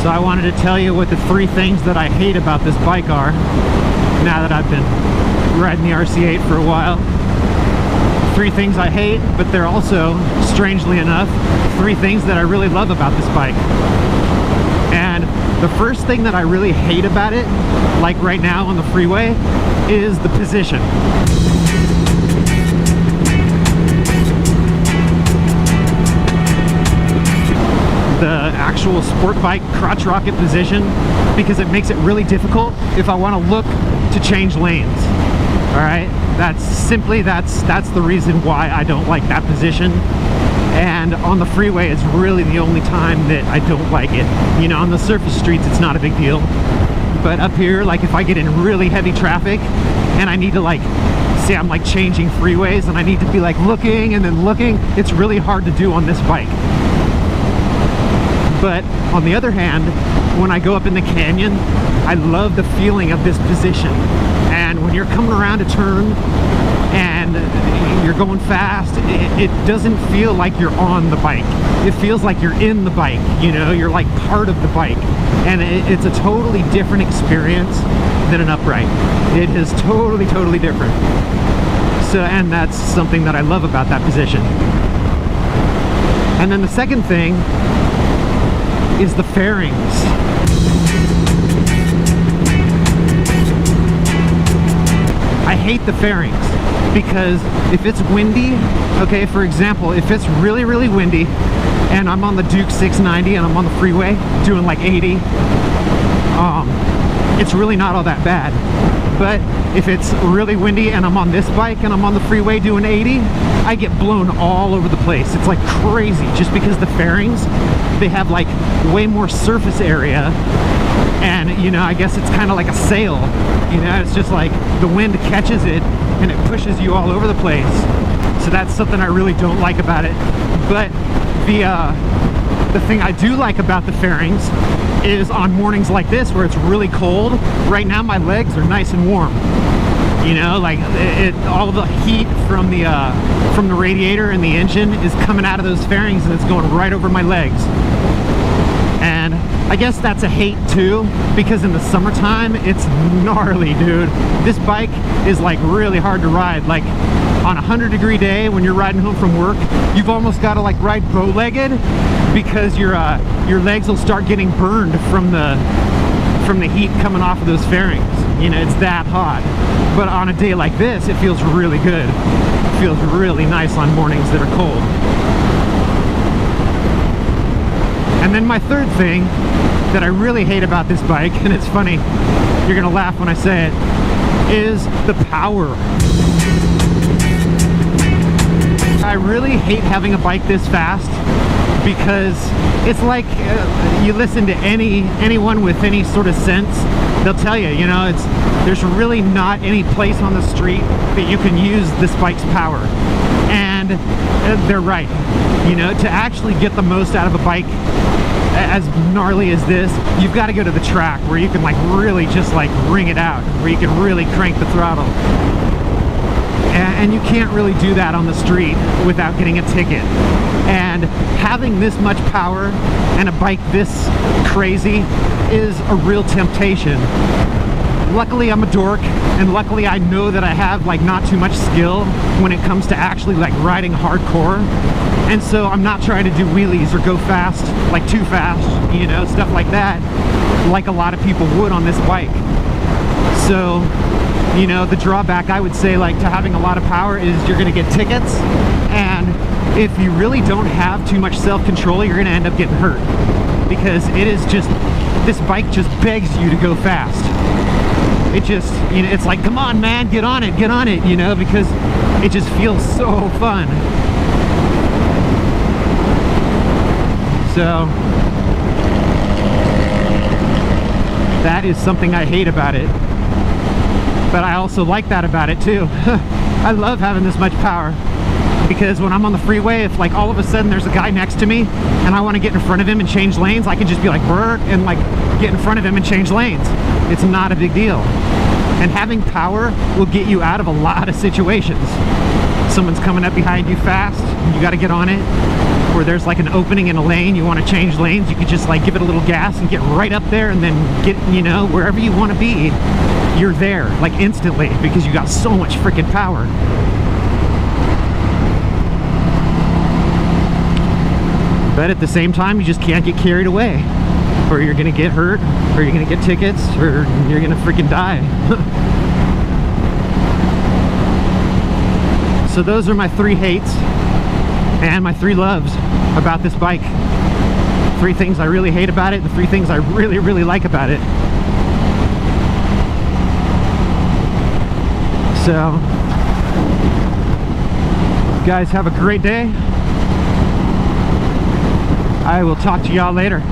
So I wanted to tell you what the 3 things that I hate about this bike are, now that I've been riding the RC8 for a while. 3 things I hate, but they're also, strangely enough, 3 things that I really love about this bike. And the first thing that I really hate about it, like right now on the freeway, is the position. The actual sport bike crotch rocket position, because it makes it really difficult if I want to look to change lanes. Alright, that's the reason why I don't like that position. And on the freeway, it's really the only time that I don't like it. You know, on the surface streets, it's not a big deal. But up here, like if I get in really heavy traffic and I need to, like, say I'm like changing freeways and I need to be like looking and then looking, it's really hard to do on this bike. But on the other hand, when I go up in the canyon, I love the feeling of this position. And when you're coming around a turn and you're going fast, it doesn't feel like you're on the bike. It feels like you're in the bike, you know, you're like part of the bike. And it's a totally different experience than an upright. It is totally different. So, and that's something that I love about that position. And then the second thing is the fairings. I hate the fairings because if it's windy, okay, for example, if it's really windy and I'm on the Duke 690 and I'm on the freeway doing like 80, it's really not all that bad. But if it's really windy and I'm on this bike and I'm on the freeway doing 80, I get blown all over the place. It's like crazy, just because the fairings, they have like way more surface area. And, you know, I guess it's kind of like a sail. You know, it's just like the wind catches it and it pushes you all over the place. So that's something I really don't like about it. But the thing I do like about the fairings is on mornings like this where it's really cold. Right now my legs are nice and warm. You know, like all the heat from the radiator and the engine is coming out of those fairings and it's going right over my legs. And I guess that's a hate too, because in the summertime it's gnarly, dude. This bike is like really hard to ride. Like on a 100-degree day when you're riding home from work, you've almost got to like ride bow-legged because your legs will start getting burned from the heat coming off of those fairings. You know, it's that hot. But on a day like this, it feels really good. It feels really nice on mornings that are cold. And then my third thing that I really hate about this bike, and it's funny, you're gonna laugh when I say it, is the power. I really hate having a bike this fast because it's like you listen to anyone with any sort of sense, they'll tell you, you know, there's really not any place on the street that you can use this bike's power. And they're right. You know, to actually get the most out of a bike as gnarly as this, you've got to go to the track where you can like really just like wring it out, where you can really crank the throttle. And you can't really do that on the street without getting a ticket. And having this much power and a bike this crazy is a real temptation. Luckily I'm a dork, and luckily I know that I have like not too much skill when it comes to actually like riding hardcore. And so I'm not trying to do wheelies or go fast, like too fast, you know, stuff like that, like a lot of people would on this bike. So, you know, the drawback I would say like to having a lot of power is you're gonna get tickets, and if you really don't have too much self-control, you're gonna end up getting hurt, because it is just, this bike just begs you to go fast. It just, you know, it's like, come on man, get on it, you know, because it just feels so fun. So that is something I hate about it, but I also like that about it too. I love having this much power, because when I'm on the freeway, if like all of a sudden there's a guy next to me and I want to get in front of him and change lanes, I can just be like brr, and like get in front of him and change lanes. It's not a big deal. And having power will get you out of a lot of situations. Someone's coming up behind you fast, you got to get on it. where there's like an opening in a lane, you want to change lanes, you could just like give it a little gas and get right up there, and then get, you know, wherever you want to be, you're there like instantly because you got so much freaking power. But at the same time, you just can't get carried away, or you're gonna get hurt, or you're gonna get tickets, or you're gonna freaking die. So those are my 3 hates and my 3 loves about this bike. 3 things I really hate about it, the 3 things I really, really like about it. So, guys, have a great day. I will talk to y'all later.